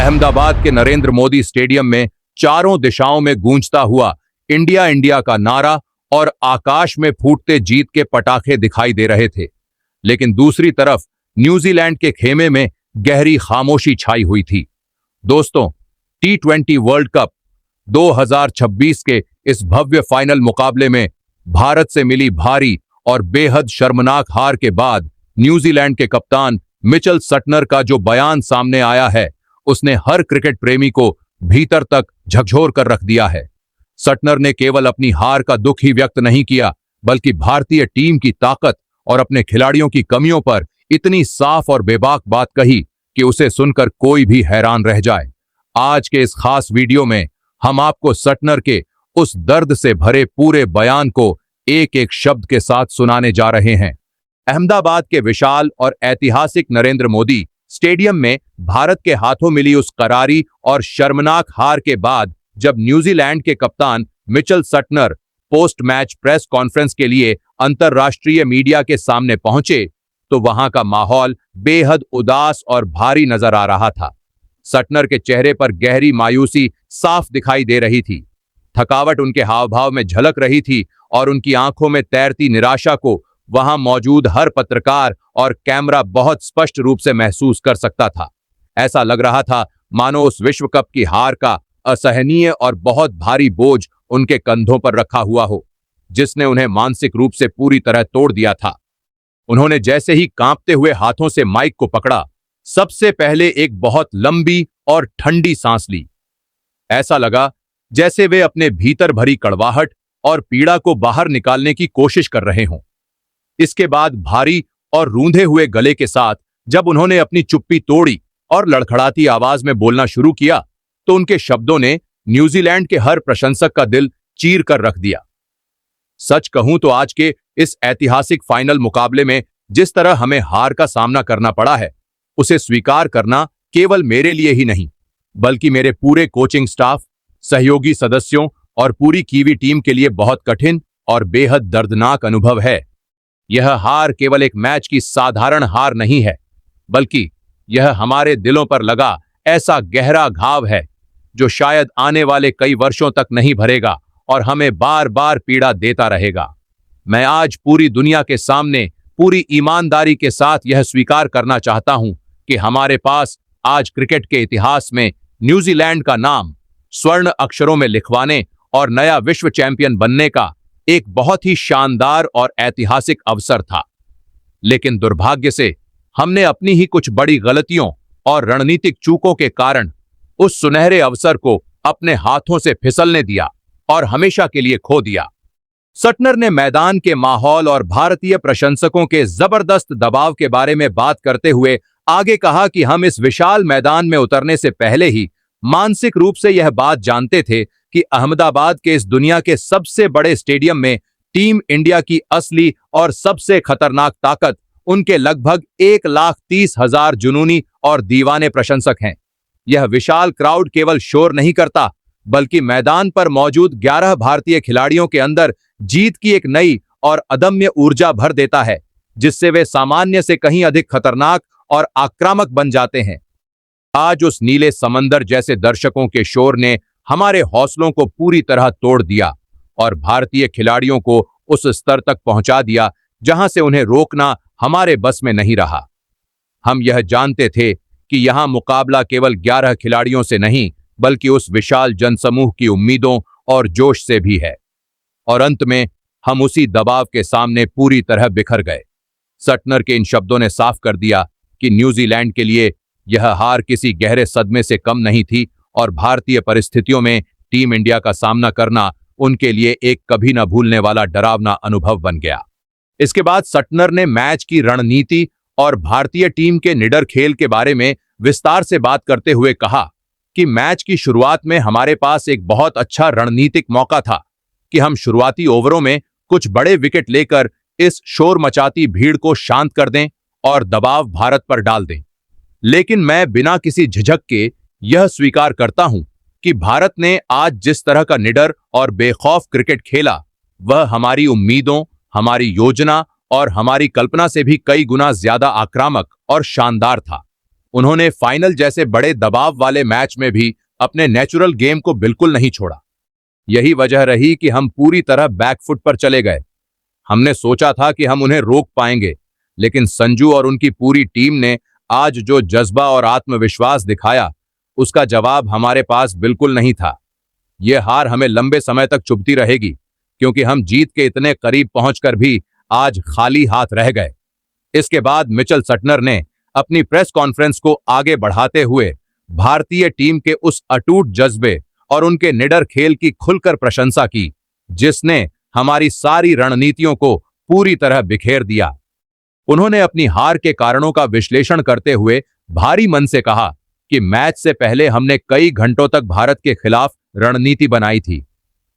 अहमदाबाद के नरेंद्र मोदी स्टेडियम में चारों दिशाओं में गूंजता हुआ इंडिया इंडिया का नारा और आकाश में फूटते जीत के पटाखे दिखाई दे रहे थे। लेकिन दूसरी तरफ न्यूजीलैंड के खेमे में गहरी खामोशी छाई हुई थी। दोस्तों, T20 वर्ल्ड कप 2026 के इस भव्य फाइनल मुकाबले में भारत से मिली भारी और बेहद शर्मनाक हार के बाद न्यूजीलैंड के कप्तान मिचेल सटनर का जो बयान सामने आया है, उसने हर क्रिकेट प्रेमी को भीतर तक झकझोर कर रख दिया है। सटनर ने केवल अपनी हार का दुख ही व्यक्त नहीं किया, बल्कि भारतीय टीम की ताकत और अपने खिलाड़ियों की कमियों पर इतनी साफ और बेबाक बात कही कि उसे सुनकर कोई भी हैरान रह जाए। आज के इस खास वीडियो में हम आपको सटनर के उस दर्द से भरे पूरे बयान को एक एक शब्द के साथ सुनाने जा रहे हैं। अहमदाबाद के विशाल और ऐतिहासिक नरेंद्र मोदी स्टेडियम में भारत के हाथों मिली उस करारी और शर्मनाक हार के बाद जब न्यूजीलैंड के कप्तान Mitchell Santner post match press conference के लिए अंतर्राष्ट्रीय मीडिया के सामने पहुंचे, तो वहां का माहौल बेहद उदास और भारी नजर आ रहा था। सटनर के चेहरे पर गहरी मायूसी साफ दिखाई दे रही थी। थकावट उनके हाव भाव में झलक रही थी और उनकी आंखों में तैरती निराशा को वहां मौजूद हर पत्रकार और कैमरा बहुत स्पष्ट रूप से महसूस कर सकता था। ऐसा लग रहा था मानो उस विश्व कप की हार का असहनीय और बहुत भारी बोझ उनके कंधों पर रखा हुआ हो, जिसने उन्हें मानसिक रूप से पूरी तरह तोड़ दिया था। उन्होंने जैसे ही कांपते हुए हाथों से माइक को पकड़ा, सबसे पहले एक बहुत लंबी और ठंडी सांस ली। ऐसा लगा जैसे वे अपने भीतर भरी कड़वाहट और पीड़ा को बाहर निकालने की कोशिश कर रहे हों। इसके बाद भारी और रूंधे हुए गले के साथ जब उन्होंने अपनी चुप्पी तोड़ी और लड़खड़ाती आवाज में बोलना शुरू किया, तो उनके शब्दों ने न्यूजीलैंड के हर प्रशंसक का दिल चीर कर रख दिया। सच कहूं तो आज के इस ऐतिहासिक फाइनल मुकाबले में जिस तरह हमें हार का सामना करना पड़ा है, उसे स्वीकार करना केवल मेरे लिए ही नहीं, बल्कि मेरे पूरे कोचिंग स्टाफ, सहयोगी सदस्यों और पूरी कीवी टीम के लिए बहुत कठिन और बेहद दर्दनाक अनुभव है। यह हार केवल एक मैच की साधारण हार नहीं है, बल्कि यह हमारे दिलों पर लगा ऐसा गहरा घाव है जो शायद आने वाले कई वर्षों तक नहीं भरेगा और हमें बार बार पीड़ा देता रहेगा। मैं आज पूरी दुनिया के सामने पूरी ईमानदारी के साथ यह स्वीकार करना चाहता हूं कि हमारे पास आज क्रिकेट के इतिहास में न्यूजीलैंड का नाम स्वर्ण अक्षरों में लिखवाने और नया विश्व चैंपियन बनने का एक बहुत ही शानदार और ऐतिहासिक अवसर था। लेकिन दुर्भाग्य से हमने अपनी ही कुछ बड़ी गलतियों और रणनीतिक चूकों के कारण उस सुनहरे अवसर को अपने हाथों से फिसलने दिया और हमेशा के लिए खो दिया। सटनर ने मैदान के माहौल और भारतीय प्रशंसकों के जबरदस्त दबाव के बारे में बात करते हुए आगे कहा कि हम इस विशाल मैदान में उतरने से पहले ही मानसिक रूप से यह बात जानते थे कि अहमदाबाद के इस दुनिया के सबसे बड़े स्टेडियम में टीम इंडिया की असली और सबसे खतरनाक ताकत उनके लगभग 1,30,000 जुनूनी और दीवाने प्रशंसक हैं। यह विशाल क्राउड केवल शोर नहीं करता, बल्कि मैदान पर मौजूद 11 भारतीय खिलाड़ियों के अंदर जीत की एक नई और अदम्य ऊर्जा भर देता है, जिससे वे सामान्य से कहीं अधिक खतरनाक और आक्रामक बन जाते हैं। आज उस नीले समंदर जैसे दर्शकों के शोर ने हमारे हौसलों को पूरी तरह तोड़ दिया और भारतीय खिलाड़ियों को उस स्तर तक पहुंचा दिया जहां से उन्हें रोकना हमारे बस में नहीं रहा। हम यह जानते थे कि यहां मुकाबला केवल 11 खिलाड़ियों से नहीं, बल्कि उस विशाल जनसमूह की उम्मीदों और जोश से भी है। और अंत में हम उसी दबाव के सामने पूरी तरह बिखर गए। सटनर के इन शब्दों ने साफ कर दिया कि न्यूजीलैंड के लिए यह हार किसी गहरे सदमे से कम नहीं थी और भारतीय परिस्थितियों में टीम इंडिया का सामना करना उनके लिए एक कभी न भूलने वाला डरावना अनुभव बन गया। इसके बाद सटनर ने मैच की रणनीति और भारतीय टीम के निडर खेल के बारे में विस्तार से बात करते हुए कहा कि मैच की शुरुआत में हमारे पास एक बहुत अच्छा रणनीतिक मौका था कि हम शुरुआती ओवरों में कुछ बड़े विकेट लेकर इस शोर मचाती भीड़ को शांत कर दें और दबाव भारत पर डाल दें। लेकिन मैं बिना किसी झिझक के यह स्वीकार करता हूं कि भारत ने आज जिस तरह का निडर और बेखौफ क्रिकेट खेला, वह हमारी उम्मीदों, हमारी योजना और हमारी कल्पना से भी कई गुना ज्यादा आक्रामक और शानदार था। उन्होंने फाइनल जैसे बड़े दबाव वाले मैच में भी अपने नेचुरल गेम को बिल्कुल नहीं छोड़ा। यही वजह रही कि हम पूरी तरह बैकफुट पर चले गए। हमने सोचा था कि हम उन्हें रोक पाएंगे, लेकिन संजू और उनकी पूरी टीम ने आज जो जज्बा और आत्मविश्वास दिखाया, उसका जवाब हमारे पास बिल्कुल नहीं था। यह हार हमें लंबे समय तक चुभती रहेगी, क्योंकि हम जीत के इतने करीब पहुंचकर भी आज खाली हाथ रह गए। इसके बाद मिचेल सटनर ने अपनी प्रेस कॉन्फ्रेंस को आगे बढ़ाते हुए भारतीय टीम के उस अटूट जज्बे और उनके निडर खेल की खुलकर प्रशंसा की, जिसने हमारी सारी रणनीतियों को पूरी तरह बिखेर दिया। उन्होंने अपनी हार के कारणों का विश्लेषण करते हुए भारी मन से कहा कि मैच से पहले हमने कई घंटों तक भारत के खिलाफ रणनीति बनाई थी,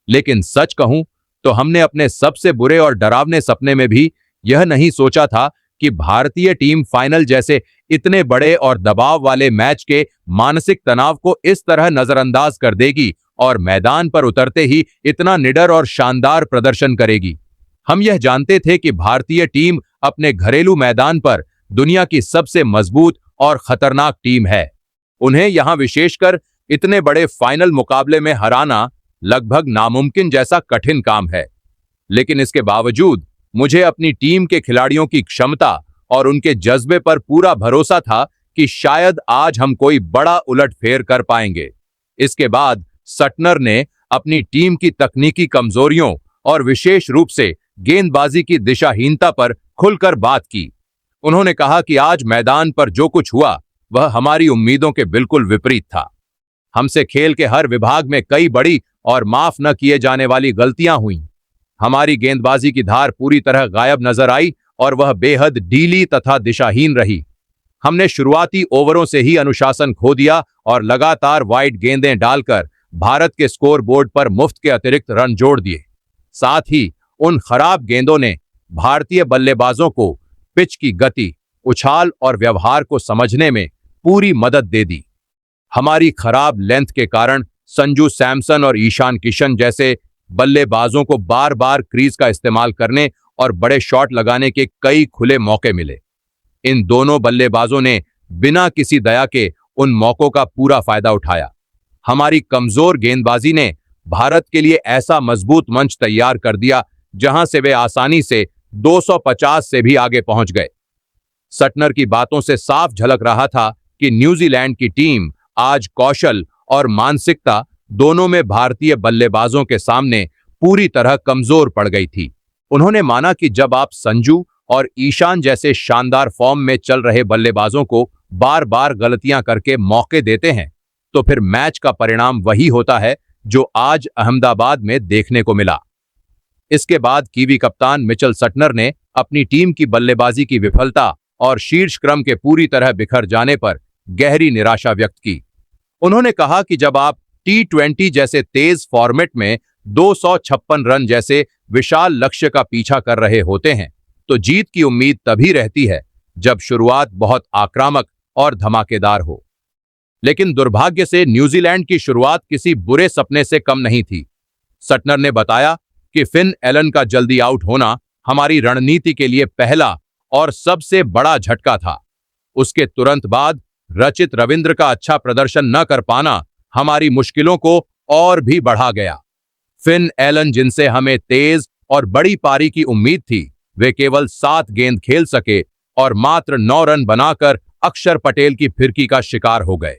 लेकिन सच कहूं तो हमने अपने सबसे बुरे और डरावने सपने में भी यह नहीं सोचा था कि भारतीय टीम फाइनल जैसे इतने बड़े और दबाव वाले मैच के मानसिक तनाव को इस तरह नजरअंदाज कर देगी और मैदान पर उतरते ही इतना निडर और शानदार प्रदर्शन करेगी। हम यह जानते थे कि भारतीय टीम अपने घरेलू मैदान पर दुनिया की सबसे मजबूत और खतरनाक टीम है। उन्हें यहां विशेषकर इतने बड़े फाइनल मुकाबले में हराना लगभग नामुमकिन जैसा कठिन काम है। लेकिन इसके बावजूद मुझे अपनी टीम के खिलाड़ियों की क्षमता और उनके जज्बे पर पूरा भरोसा था कि शायद आज हम कोई बड़ा उलटफेर कर पाएंगे। इसके बाद सटनर ने अपनी टीम की तकनीकी कमजोरियों और विशेष रूप से गेंदबाजी की दिशाहीनता पर खुलकर बात की। उन्होंने कहा कि आज मैदान पर जो कुछ हुआ वह हमारी उम्मीदों के बिल्कुल विपरीत था। हमसे खेल के हर विभाग में कई बड़ी और माफ न किए जाने वाली गलतियां हुईं। हमारी गेंदबाजी की धार पूरी तरह गायब नजर आई और वह बेहद ढीली तथा दिशाहीन रही। हमने शुरुआती ओवरों से ही अनुशासन खो दिया और लगातार वाइड गेंदें डालकर भारत के स्कोर बोर्ड पर मुफ्त के अतिरिक्त रन जोड़ दिए। साथ ही उन खराब गेंदों ने भारतीय बल्लेबाजों को पिच की गति, उछाल और व्यवहार को समझने में पूरी मदद दे दी। हमारी खराब लेंथ के कारण संजू सैमसन और ईशान किशन जैसे बल्लेबाजों को बार बार क्रीज का इस्तेमाल करने और बड़े शॉट लगाने के कई खुले मौके मिले। इन दोनों बल्लेबाजों ने बिना किसी दया के उन मौकों का पूरा फायदा उठाया। हमारी कमजोर गेंदबाजी ने भारत के लिए ऐसा मजबूत मंच तैयार कर दिया जहां से वे आसानी से 250 से भी आगे पहुंच गए। सटनर की बातों से साफ झलक रहा था कि न्यूजीलैंड की टीम आज कौशल और मानसिकता दोनों में भारतीय बल्लेबाजों के सामने पूरी तरह कमजोर पड़ गई थी। उन्होंने माना कि जब आप संजू और ईशान जैसे शानदार फॉर्म में चल रहे बल्लेबाजों को बार बार गलतियां करके मौके देते हैं, तो फिर मैच का परिणाम वही होता है जो आज अहमदाबाद में देखने को मिला। इसके बाद कीवी कप्तान मिचेल सटनर ने अपनी टीम की बल्लेबाजी की विफलता और शीर्ष क्रम के पूरी तरह बिखर जाने पर गहरी निराशा व्यक्त की। उन्होंने कहा कि जब आप T20 जैसे तेज फॉर्मेट में 256 रन जैसे विशाल लक्ष्य का पीछा कर रहे होते हैं, तो जीत की उम्मीद तभी रहती है जब शुरुआत बहुत आक्रामक और धमाकेदार हो। लेकिन दुर्भाग्य से न्यूजीलैंड की शुरुआत किसी बुरे सपने से कम नहीं थी। सटनर ने बताया कि फिन एलन का जल्दी आउट होना हमारी रणनीति के लिए पहला और सबसे बड़ा झटका था। उसके तुरंत बाद रचित रविंद्र का अच्छा प्रदर्शन न कर पाना हमारी मुश्किलों को और भी बढ़ा गया। फिन एलन, जिनसे हमें तेज और बड़ी पारी की उम्मीद थी, वे केवल 7 गेंद खेल सके और मात्र 9 रन बनाकर अक्षर पटेल की फिरकी का शिकार हो गए।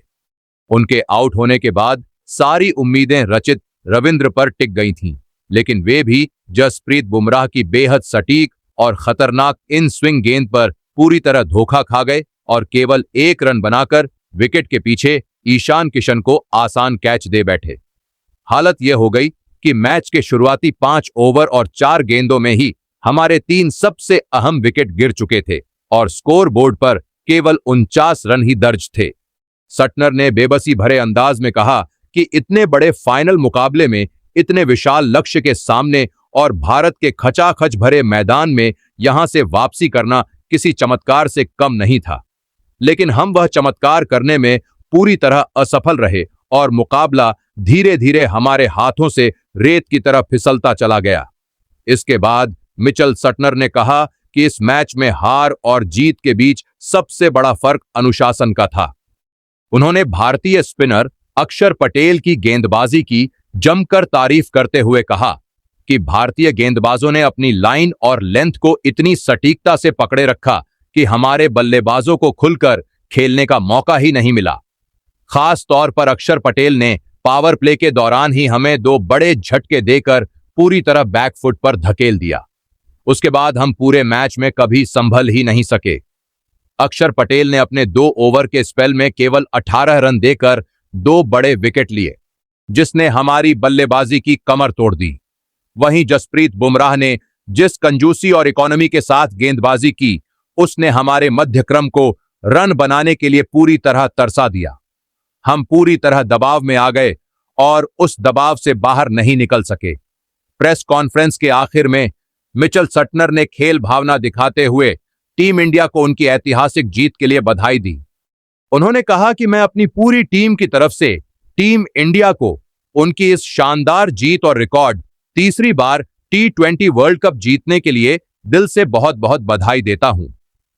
उनके आउट होने के बाद सारी उम्मीदें रचित रविंद्र पर टिक गई थीं, लेकिन वे भी जसप्रीत बुमराह की बेहद सटीक और खतरनाक इन स्विंग गेंद पर पूरी तरह धोखा खा गए और केवल 1 रन बनाकर विकेट के पीछे ईशान किशन को आसान कैच दे बैठे। हालत यह हो गई कि मैच के शुरुआती 5 ओवर और 4 गेंदों में ही हमारे 3 सबसे अहम विकेट गिर चुके थे और स्कोर बोर्ड पर केवल 49 रन ही दर्ज थे। सटनर ने बेबसी भरे अंदाज में कहा कि इतने बड़े फाइनल मुकाबले में, इतने विशाल लक्ष्य के सामने और भारत के खचाखच भरे मैदान में यहां से वापसी करना किसी चमत्कार से कम नहीं था। लेकिन हम वह चमत्कार करने में पूरी तरह असफल रहे और मुकाबला धीरे धीरे हमारे हाथों से रेत की तरह फिसलता चला गया। इसके बाद मिचेल सटनर ने कहा कि इस मैच में हार और जीत के बीच सबसे बड़ा फर्क अनुशासन का था। उन्होंने भारतीय स्पिनर अक्षर पटेल की गेंदबाजी की जमकर तारीफ करते हुए कहा कि भारतीय गेंदबाजों ने अपनी लाइन और लेंथ को इतनी सटीकता से पकड़े रखा कि हमारे बल्लेबाजों को खुलकर खेलने का मौका ही नहीं मिला। खास तौर पर अक्षर पटेल ने पावर प्ले के दौरान ही हमें 2 बड़े झटके देकर पूरी तरह बैकफुट पर धकेल दिया। उसके बाद हम पूरे मैच में कभी संभल ही नहीं सके। अक्षर पटेल ने अपने 2 ओवर के स्पेल में केवल 18 रन देकर 2 बड़े विकेट लिए, जिसने हमारी बल्लेबाजी की कमर तोड़ दी। वहीं जसप्रीत बुमराह ने जिस कंजूसी और इकोनॉमी के साथ गेंदबाजी की, उसने हमारे मध्यक्रम को रन बनाने के लिए पूरी तरह तरसा दिया। हम पूरी तरह दबाव में आ गए और उस दबाव से बाहर नहीं निकल सके। प्रेस कॉन्फ्रेंस के आखिर में मिचेल सटनर ने खेल भावना दिखाते हुए टीम इंडिया को उनकी ऐतिहासिक जीत के लिए बधाई दी। उन्होंने कहा कि मैं अपनी पूरी टीम की तरफ से टीम इंडिया को उनकी इस शानदार जीत और रिकॉर्ड तीसरी बार T20 वर्ल्ड कप जीतने के लिए दिल से बहुत बहुत बधाई देता हूं।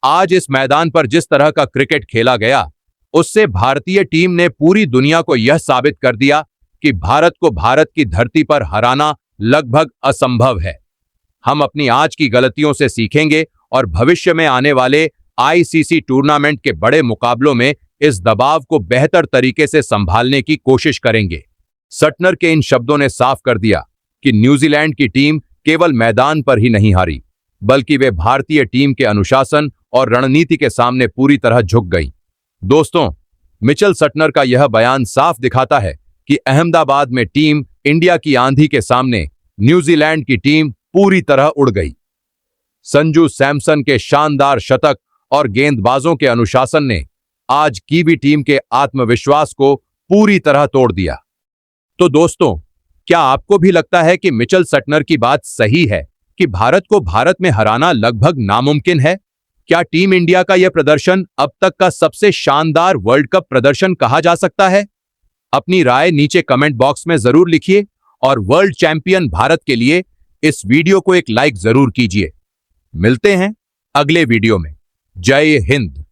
आज इस मैदान पर जिस तरह का क्रिकेट खेला गया, उससे भारतीय टीम ने पूरी दुनिया को यह साबित कर दिया कि भारत को भारत की धरती पर हराना लगभग असंभव है। हम अपनी आज की गलतियों से सीखेंगे और भविष्य में आने वाले ICC टूर्नामेंट के बड़े मुकाबलों में इस दबाव को बेहतर तरीके से संभालने की कोशिश करेंगे। सटनर के इन शब्दों ने साफ कर दिया कि न्यूजीलैंड की टीम केवल मैदान पर ही नहीं हारी, बल्कि वे भारतीय टीम के अनुशासन और रणनीति के सामने पूरी तरह झुक गई। दोस्तों, मिचेल सटनर का यह बयान साफ दिखाता है कि अहमदाबाद में टीम इंडिया की आंधी के सामने न्यूजीलैंड की टीम पूरी तरह उड़ गई। संजू सैमसन के शानदार शतक और गेंदबाजों के अनुशासन ने आज कीवी टीम के आत्मविश्वास को पूरी तरह तोड़ दिया। तो दोस्तों, क्या आपको भी लगता है कि मिचेल सटनर की बात सही है कि भारत को भारत में हराना लगभग नामुमकिन है? क्या टीम इंडिया का यह प्रदर्शन अब तक का सबसे शानदार वर्ल्ड कप प्रदर्शन कहा जा सकता है? अपनी राय नीचे कमेंट बॉक्स में जरूर लिखिए और वर्ल्ड चैंपियन भारत के लिए इस वीडियो को एक लाइक जरूर कीजिए। मिलते हैं अगले वीडियो में। जय हिंद।